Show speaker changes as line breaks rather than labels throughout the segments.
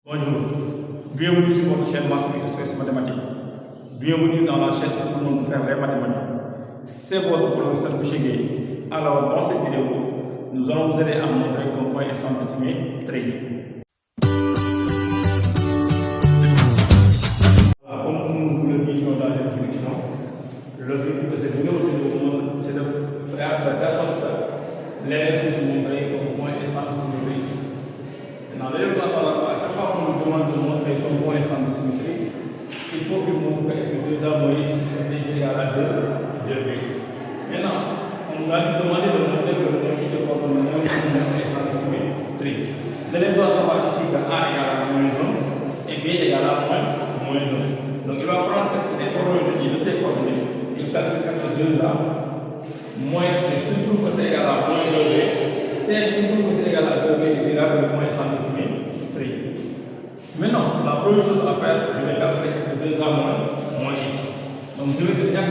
Bonjour, bienvenue sur votre chaîne Massoumi SOS Mathématiques. Bienvenue dans la chaîne où tout le monde peut faire les mathématiques. C'est votre professeur Boucher. Alors, dans cette vidéo, nous allons vous aider à montrer comment est centésimé tri. Comme nous le disions dans l'introduction, l'objectif de cette vidéo, c'est de faire de telle sorte que l'élève puisse montrer comment est centésimé tri. Dans l'élève doit savoir à chaque fois qu'on nous demande de montrer comment est centésimé, il faut qu'il montre que 2A moins x plus x égale à 2, 2b. Maintenant, on nous a demandé de montrer que le point I de coordonnées moins est centésimé. L'élève doit savoir ici que A égale à moins 1 et B égale à moins 1. Donc il va prendre les coordonnées de ces coordonnées, il calcule f de 2A moins f, s'il trouve que c'est égal à moins 2b. Si elle trouve que c'est égal à 2b, il dira que le point est centésimé. Maintenant, la première chose à faire, je vais calculer f de 2a moins x. Donc je vais dire f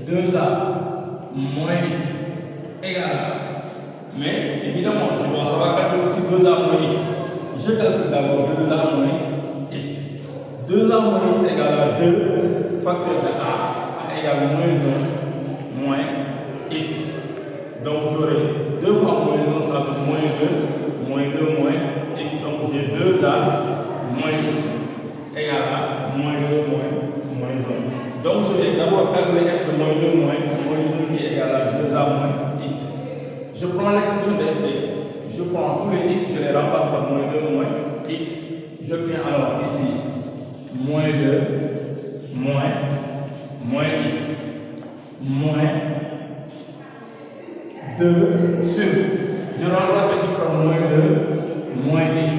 de 2a moins x égale à. Mais évidemment, je dois savoir calculer aussi 2a moins x. Je calcule d'abord 2a moins x. 2a moins x égale à 2 facteur de a égale moins 1 moins x. Donc j'aurai 2 fois moins 1, ça fait moins 2 moins x. Donc j'ai 2a moins x égale à moins 2 moins 1. Donc je vais d'abord calculer f de moins 2 moins 1 qui est égal à 2a moins x. Je prends l'expression de f de x. Je prends tous les x, je les remplace par moins 2 moins x. Je tiens alors ici moins 2 moins x moins 2 sur, je remplace x par moins 2 moins x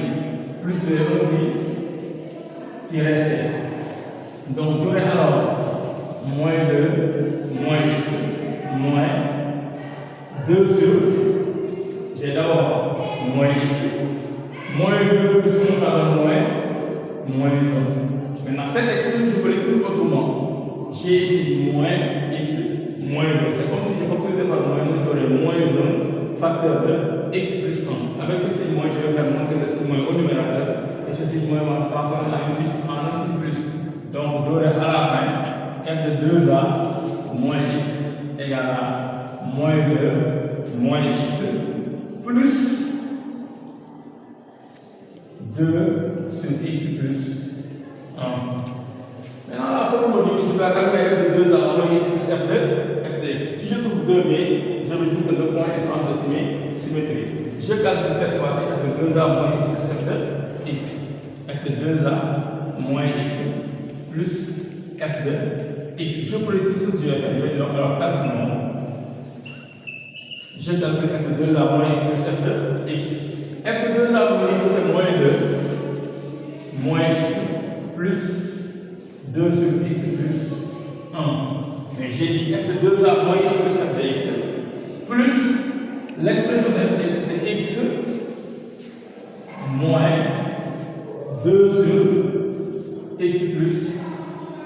plus le 1 qui reste. Donc j'aurai alors moins 2 moins x moins 2 sur, j'ai d'abord moins x, moins 2 plus 1 ça donne moins 1. Maintenant cette expression je peux l'écrire autrement. J'ai ici moins x moins 2. C'est comme si je représente par moins 1, j'aurai moins 1 facteur de x plus 1. Avec ce signe moins, je vais faire monter le signe moins au numérateur et ce signe moins va se transformer en un signe plus. Donc j'aurai à la fin f de 2a moins x égale à moins 2 moins x plus 2 sur x plus 1. Maintenant la formule dit que je vais calculer f de 2a moins x plus f de x. Si je trouve 2b, je me dis que le point est centésimé symétrique. Je calcule cette fois-ci f de 2a moins x plus f de x. f de 2a moins x plus f de x. Je précise ce que je vais faire. Je vais dire alors calculons. Je calcule f de 2a moins x plus f de x. f de 2a moins x c'est moins 2 moins x plus 2 sur x plus 1. Mais j'ai dit f de 2a moins x plus f de x plus l'expression de f de x c'est x moins 2 sur x plus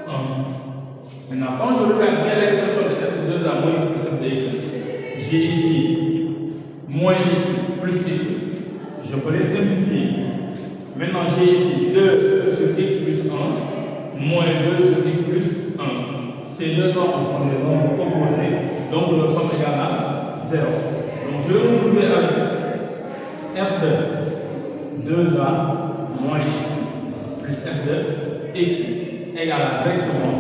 1. Maintenant, quand je regarde bien l'expression de f de 2a moins x plus f de x, j'ai ici moins x plus x. Je peux les simplifier. Maintenant, j'ai ici 2 sur x plus 1 moins 2 sur x plus 1. Ces deux nombres sont des nombres opposés, donc leur somme égale à 0. Donc je vais me retrouver avec f de 2a moins x plus f de x égale à directement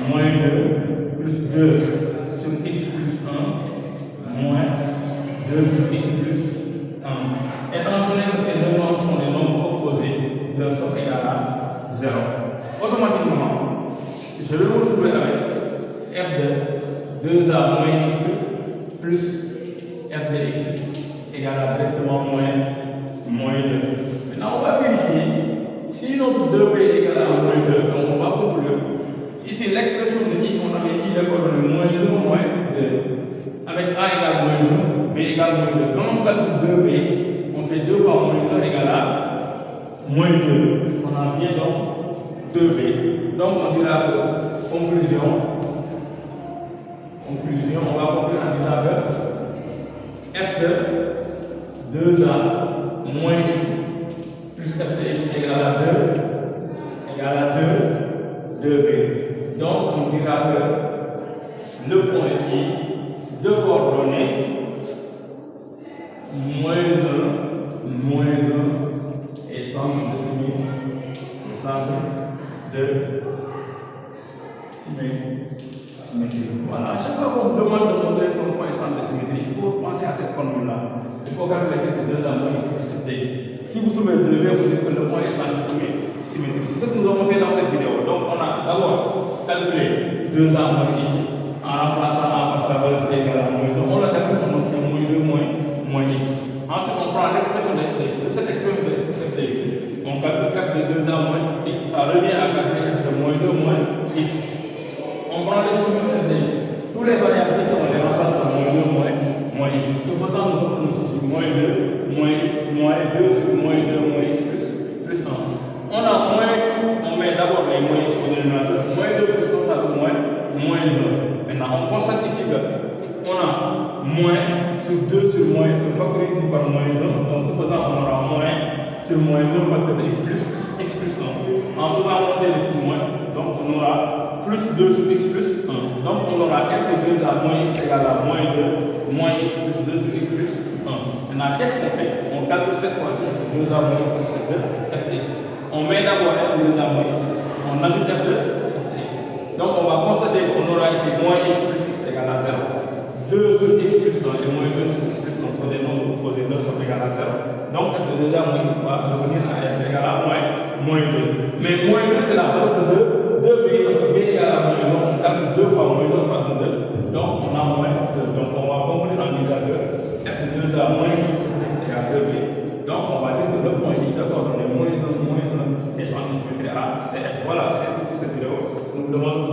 moins 2 plus 2 sur x plus 1 moins 2 sur x plus 1. Étant donné que ces deux nombres sont des nombres opposés, leur somme égale à 0. Automatiquement, je vais me retrouver avec f de 2a moins x plus f de x égale à directement moins 2. Maintenant, on va vérifier si notre 2b égale à moins 2. Donc, on va conclure. Ici, l'expression de i, on avait dit d'accord de moins 1 moins 2. Avec a égale moins 1, b égale moins 2. Quand on calcule 2b, on fait 2 fois moins 1 égale à moins 2. On a bien donc 2b. Donc, on dira que conclusion, on va conclure en disant que f de 2a moins x plus plus f de x égale à 2, 2b. Donc on dira que le point I de coordonnées moins 1 et centre de symétrie. Voilà, à chaque fois qu'on vous demande de montrer ton point et centre de symétrie, il faut penser à cette formule-là. Il faut calculer que 2 à moins x plus f de x. Si vous trouvez le 2b, vous dites que le point est centre de symétrie. C'est ce que nous avons fait dans cette vidéo. Donc on a d'abord calculé 2 à moins x en remplaçant A par sa valeur égale à moins 1. On l'a calculé, on obtient moins 2 moins x. Ensuite, on prend l'expression de f de x. De cette expression de f de x, on calcule f de 2 à moins x. Ça revient à calculer f de moins 2 moins x. On prend l'expression de f de x. Tous les variables x, on les remplace par moins 2 moins x. Ce faisant, nous obtenons sur moins 2 moins x moins 2 sur moins 2 moins x plus 1. On a moins, on met d'abord les moins x au dénominateur. Moins 2 plus 1, ça fait moins 1. Maintenant, on constate ici que on a moins sur 2 sur moins, on factorise ici par moins 1. Donc, ce faisant, on aura moins sur moins 1 facteur de x plus 1. En faisant monter les 6 moins, donc on aura plus 2 sur x plus 1. Donc, on aura f de 2 à moins x égale à moins 2 moins x plus 2 sur x plus 1. Maintenant, qu'est-ce qu'on fait? On calcule cette fois-ci f de 2 à moins x plus f de x. On met d'abord f de 2 à moins x, on ajoute f de x. Donc, on va constater qu'on aura ici moins x plus x égale à 0. 2 sur x plus 1 et moins 2 sur x plus 1 sont des nombres opposés, 2 sont égales à 0. Donc, f de 2 à moins x va revenir à f égale à moins 2. Mais moins 2, c'est la valeur de 2b, parce que b égale à moins 1, on calcule 2 fois moins 1, ça donne 2. Donc, on a moins 2. Donc, on va conclure en disant que f de 2 à moins x plus x égale à 2b. Donc, on va dire que le point I de coordonnée moins 1 et centre de symétrie A, c'est f. Voilà, c'est tout pour cette vidéo. Nous demandons